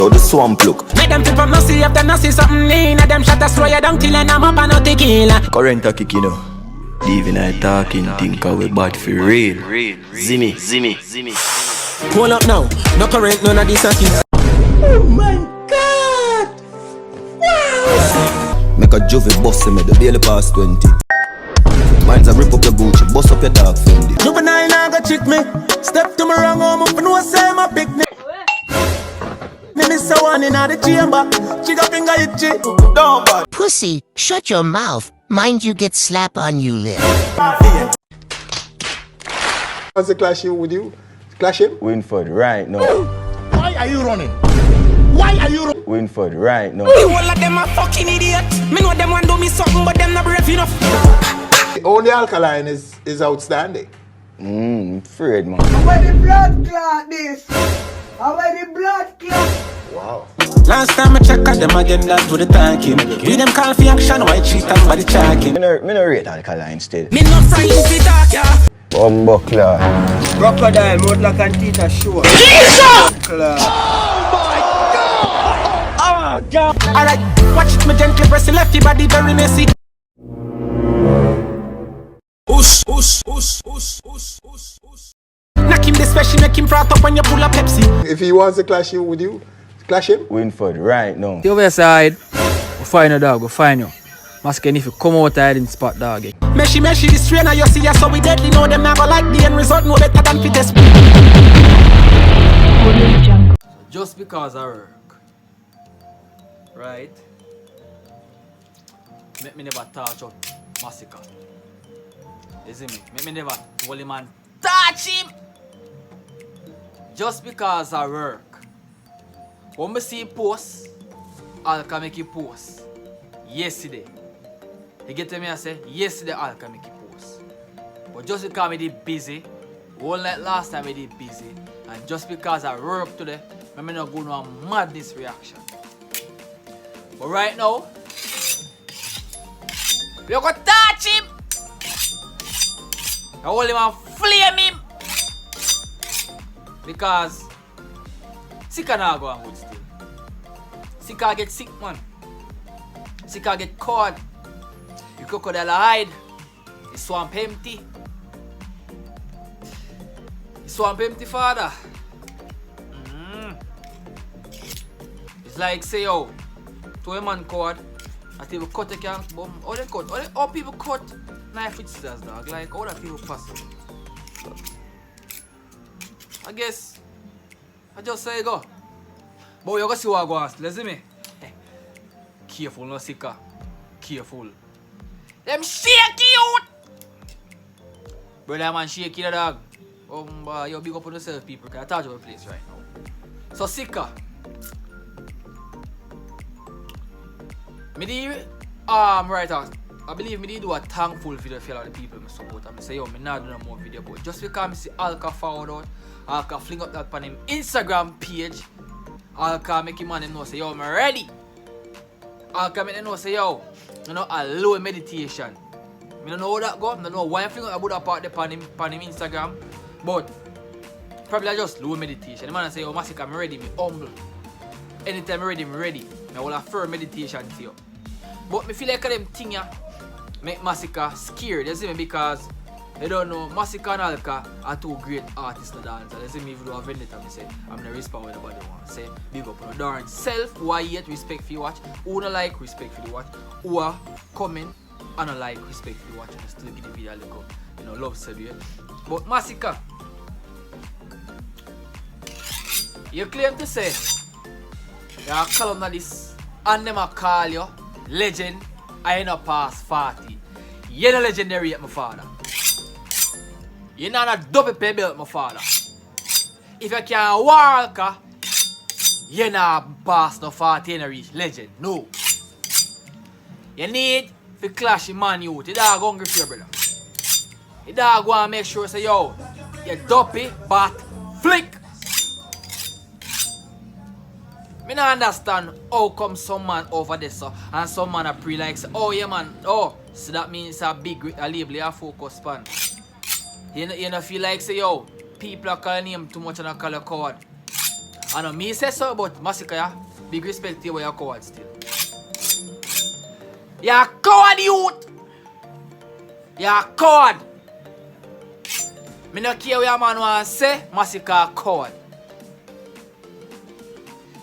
How the swamp look. Make them people must see if they not see something lean. Them shot a slow you down till I'm up and not tequila. Current a kick, you know. Leaving I talking, think I we bad for real. Zimmy. Hold up now, no current, none of this a kids. Oh my God! Wow! Make a juvie boss me, the daily past 20. Mine's a rip up your Gucci, bust up your dog Fendi. Juvenile now go trick me. Step to me wrong home, up no say my picnic. Me miss a one in the chamber. Chica finger itchy. Don't bad. Pussy, shut your mouth. Mind you get slap on you lip. What's the clash with you? Clash him? Winford, right now. Why are you running? Why are you running? Winford, right now. The whole of them are fucking idiot. Me know them want do me something, but them not brave enough. Only Alkaline is outstanding. Afraid, man. Where the blood clot this? Where the blood clot? Wow. Last time I check out them again, that with the tanking. Give them call for action, white cheat and body tracking. Me no rate Alkaline still. Me not frightened to talk, yeah. Buckler. Crocodile, Mudlock and Tita Show. Alright, watch me gently press the lefty body very messy. Knock him this special, make him frat up when you pull a Pepsi. If he wants to clash you, would you clash him? Winford, right now. The other side, we'll find a dog, we'll find you. Masicka, if you come out I didn't spot dog. Meshy, this trainer you see ya, so we deadly know them never like the end result, no better than fittest. Just because I work, right? Make me never touch up Masicka. You see me? Make me never tell him and touch him! Just because I work. When I see post, Alka make you post. Yesterday. You get to me, I say, yesterday Alka make you post. But just because I did busy, won't like last time I did busy, and just because I work today, I'm not going to a madness reaction. But right now, you're going to touch him! I hold him and flame him! Because Sicka not go on good still. Sicka get sick, man. Sicka get caught. The crocodile hide. The swamp empty. The swamp empty, father. It's like say, yo, to a man caught. I think we cut a can bomb. How they cut? How people cut knife with scissors, dog? Like, how that people possible? I guess I just say go. But you go see what I go on. Listen me. Careful, no Sicka. Careful. Them shaky out. Brother man shaky the dog. You big up on yourself, people. I touch your place right now. So Sicka. Right out. I believe me do a thankful video for all the people I support. I say yo, me not do no more video, but just because I see Alka forward out, Alka fling up that on him Instagram page, Alka make him man know say yo, I'm ready. Alka make him know say yo, you know a low meditation. I don't know how that go. I don't know why I fling up about that part on him Instagram, but probably I just low meditation. The man say yo, Masicka, I'm ready, me humble. Anytime I'm ready. I will have firm meditation to you. But I feel like them thing ya make Masicka scared, you see me, because they don't know Masicka and Alka are two great artists to dance. You see me, if you do a vendetta, I say I'm gonna respect what nobody wants. Say big up on the darn self, who I hate respect for you watch, who don't like respect for the watch, who are coming and don't like respect for the watch, and still give the video a little, love salute. But Masicka, you claim to say you are column of this and them a call you legend. I ain't not past 40. You're not legendary at my father. You're not a double pay bill at my father. If you can't walk, you're not past no 40 and reach legend. No. You need to clash your man youth. You dog hungry for your brother. You dog want to make sure say yo, you dopey, but flick. I don't understand how come some man over there so, and some man are pre like say, oh yeah man, oh, so that means it's a big label you focus span. You know feel like say yo, people are calling him too much and I call a coward. I know me say so, but Masicka, yeah, big respect to you, but you're a coward still. You're a coward, youth! You're a coward! Me no care what your man want to say, Masicka a coward.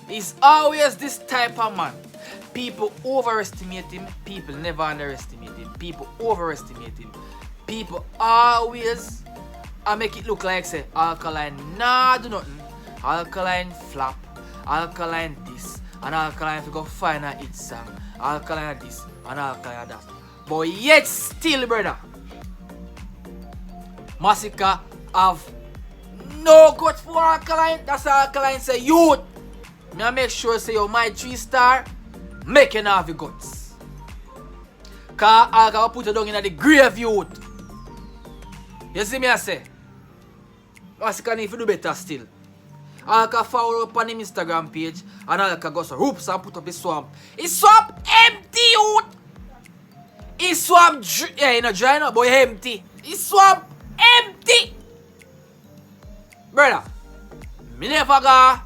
He's always this type of man. People overestimate him, people never underestimate him. People overestimate him. People always make it look like say Alkaline nah do nothing. Alkaline flop, Alkaline this, and Alkaline to go find a hit song. Alkaline this and Alkaline that. But yet still, brother, Masicka have no guts for Alkaline. That's how Alkaline say, youth, me make sure say you my 3-star, make you have the guts. Cause Alka put you down in the grave, youth. You see me I say? Masicka need to do better still. Alka follow up on him Instagram page and Alka goes hoops and put up his swamp. His swamp empty, youth! His swamp, yeah, you know, dry now, but empty. His swamp empty! Brother, me never go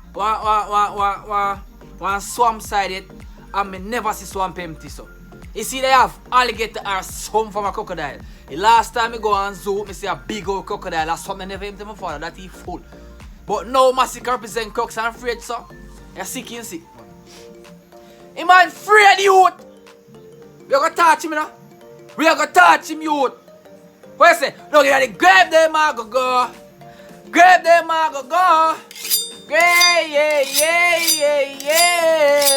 one swamp sided and me never see swamp empty, so. You see they have alligator or some from a crocodile. The last time I go on zoo, I see a big old crocodile. That's something never empty my father, that he full. But now Masicka represent crocks and afraid, so. You're sick and sick. He man afraid, youth. We are going to touch him, you know. We are going to touch him, youth. What you say? Look at the grave them, I go. Grave them, I go. Grave, yeah.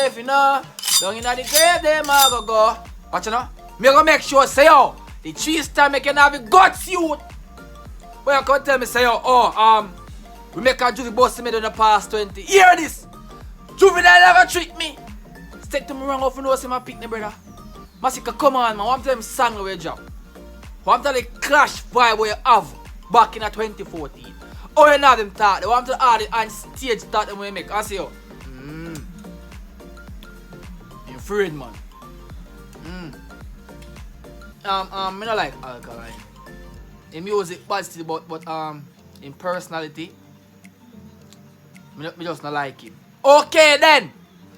If you know. Down in the grave, them I go. Watch you know. Me gonna make sure say yo, the 3-star make you have the guts, youth. But you can tell me say yo, we make a juvie boss me in the past 20. Hear this. Juvenile never trick me. Stick to me wrong off and know see my pick me brother. Masicka, come on man. Want to tell them song where you drop. Want to tell the clash vibe where you have back in 2014. Oh you know them talk. They want to add it and stage start them when you make. I say yo. Afraid man. Me not like Alkaline. In music bad still, but in personality, me just not like him. Okay then.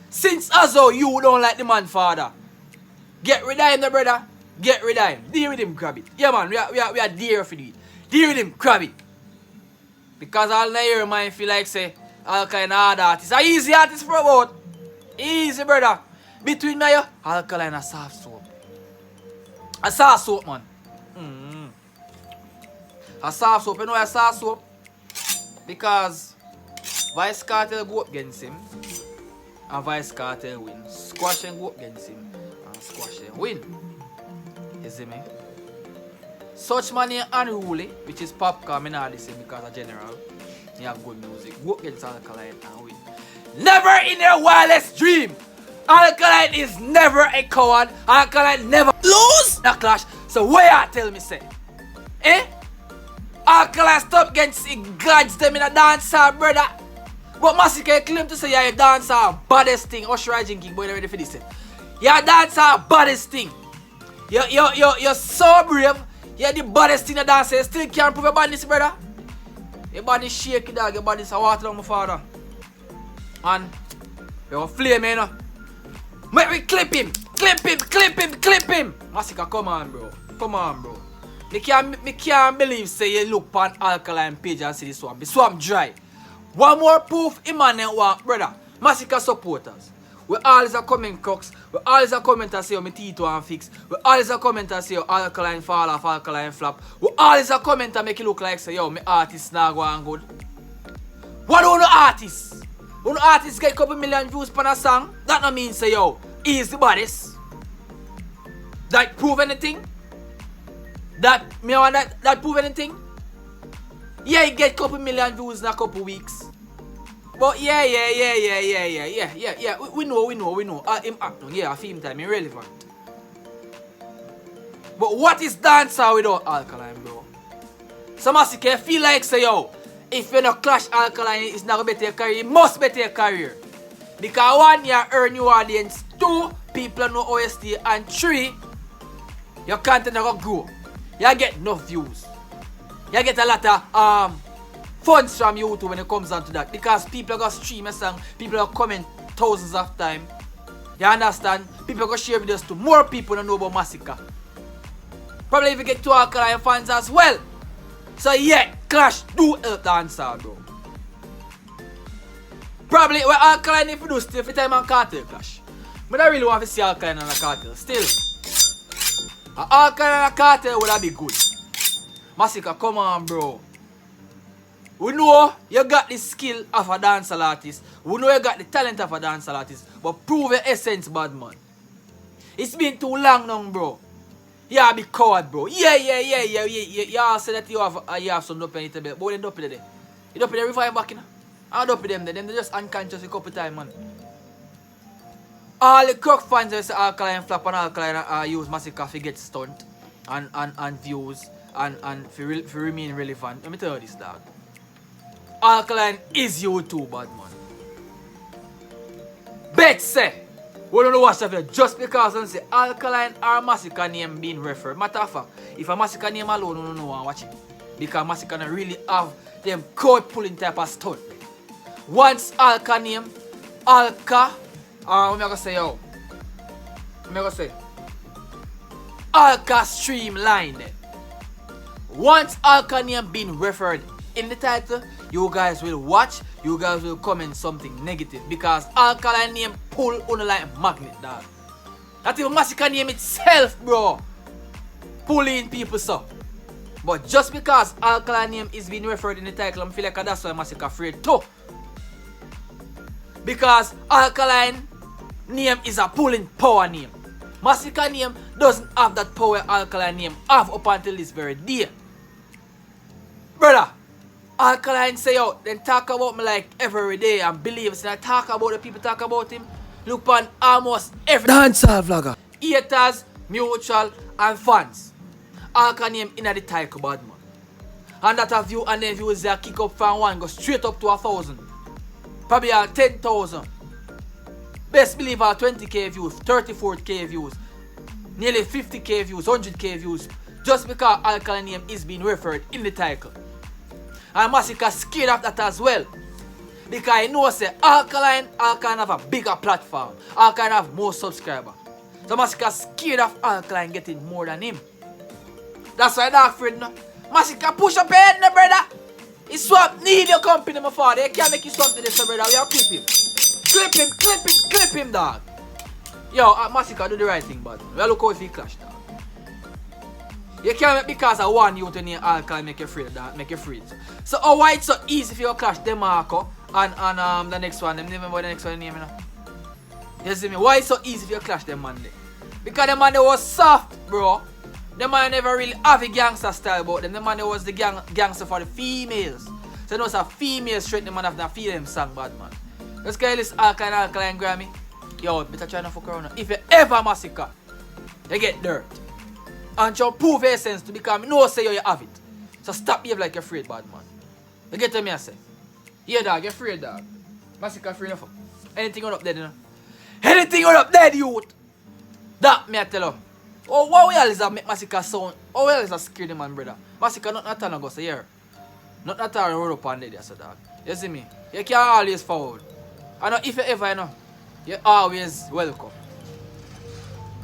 Since also you don't like the man father, get rid of him, the brother. Get rid of him. Deal with him, grab it. Yeah man, we are dear for it. Deal with him, grab it. Because all the hear man feel like say Alkaline hard artist. A easy artist for about. Easy brother. Between me and you, Alkaline a soft soap. A soft soap, man. A soft soap. You know why a soft soap? Because Vice Cartel go up against him and Vice Cartel win. Squash and go up against him and Squash and win. You see me? Such money unruly, which is popcorn, I not listen because of general. You have good music. Go up against Alkaline and win. Never in your wildest dream! Alkaline is never a coward. Alkaline never lose a clash. So where you tell me say? Eh? Alkaline stop against gods them in a dancer, brother. But Masicka claim to say you're a dancer, baddest thing. Usher King, boy, ready for this. You're a dancer, baddest thing. You're so brave. You're the baddest thing a dancer. You still can't prove your badness, brother. Your body shaky, dog. Your body's a water on my father. And you're a flame, you know. Make me clip him! Masicka, come on, bro. Me can't believe say you look on Alkaline page and see the swamp. The swamp dry. One more proof, Emmanuel want, brother. Masicka supporters. We always a comment crooks. We always a comment and say my teeth want fix. We always a comment and say Alkaline fall off, Alkaline flop. We always a comment and make it look like say yo, my artist not going good. What do you artists? When artists get a couple million views per a song, that don't mean say yo, he's the baddest. That prove anything? That prove anything? Yeah, he get a couple million views in a couple weeks. But yeah. We know. Him acting, yeah, film time, irrelevant. But what is dancer without Alkaline, bro? So Masicka feel like say yo, if you not clash Alkaline, it's not going to better your career. You must better your career. Because 1, you earn your audience. 2, people know OST. And 3, your content not going to grow. You get enough views. You get a lot of funds from YouTube when it comes down to that. Because people are going to stream a song, people are comment thousands of times. You understand? People are going to share videos to more people who know about Masicka. Probably if you get 2 Alkaline fans as well. So yeah, Clash do help the answer, bro. Probably well, Alkaline if you do still for time on Cartel Clash. But I really want to see Alkaline on a Cartel. Still. Alkaline on a Cartel would have be good. Masicka, come on, bro. We know you got the skill of a dancehall artist. We know you got the talent of a dancehall artist. But prove your essence, bad man. It's been too long now, bro. Yeah, be coward, bro. Yeah. You all say that you have some dope in it, but what dope in there? You dope in the revive back, you know? I dope in them there. Them they just unconscious a couple times, man. All the crook fans that say Alkaline flap and Alkaline use Masicka to get stunt and views and for remain relevant. Let me tell you this, dog. Alkaline is YouTube, bad man. Bet say, we don't know watch that video just because I say Alkaline or Masicka name being referred. Matter of fact, if a Masicka name alone, we don't know and watch it. Because Masicka don't really have them crowd pulling type of stunt. Once Alka name, Alka, what am I gonna say, yo? What am I gonna say? Alka streamline. Once Alka name being referred in the title, you guys will watch, you guys will comment something negative because Alkaline name pull on like magnet, dog. Not even Masicka name itself, bro. Pulling people so. But just because Alkaline name is being referred in the title, I feel like that's why Masicka afraid too. Because Alkaline name is a pulling power name. Masicka name doesn't have that power Alkaline name have up until this very day. Brother, Alkaline say out, then talk about me like every day and believe and I talk about the people talk about him. Look on almost every dancehall vlogger. Haters, mutual and fans. Alkaline name in the title, bad man. And that a view and then views there kick up from 1 go straight up to 1,000. Probably 10,000. Best believe 20k views, 34k views, nearly 50k views, 100k views. Just because Alkaline name is being referred in the title. And Masicka scared of that as well. Because I know say Alkaline have a bigger platform. Alkaline have more subscribers. So Masicka scared of Alkaline getting more than him. That's why they're afraid now. Masicka push up your head now, brother. He swap need your company, my father. They can't make you something this, brother. We have clip him. Clip him, dog. Yo, Masicka do the right thing, but we look how if he clash, dog. You can't make because of one youth in your Alkaline make you afraid, dog. Make you afraid. So why it's so easy for you to clash DeMarco and the next one. Them remember the next one name, you know? You see me? Why it's so easy for you to clash them man there? Because them man they was soft, bro. Them man never really have a gangster style about them. Them man they was the gangster for the females. So you know it's a female straight the man have to feel them song bad man. Let's get this Alkaline Grammy. Yo, better try not fuck around now. If you ever Masicka, you get dirt. And you prove your essence to become no say you have it. So stop behave like you're afraid, bad man. You get to me I say. Yeah dog, you're afraid dog. Masicka afraid of anything on up there, you know. Anything on up there, youth. That me I tell you. Oh, what we always make Masicka sound? Oh, we always scare the man, brother. Masicka not at all go say here. Not at all roll up on there, so dog. You see me? You can always forward. I know if you ever, you know, you're always welcome.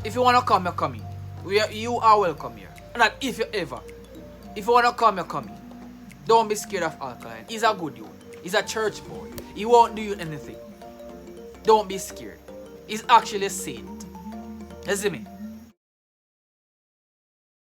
If you wanna come, you're coming. You are welcome here. Not if you ever. If you wanna come, you're coming. Don't be scared of Alkaline. He's a good youth. He's a church boy. He won't do you anything. Don't be scared. He's actually a saint. You see me?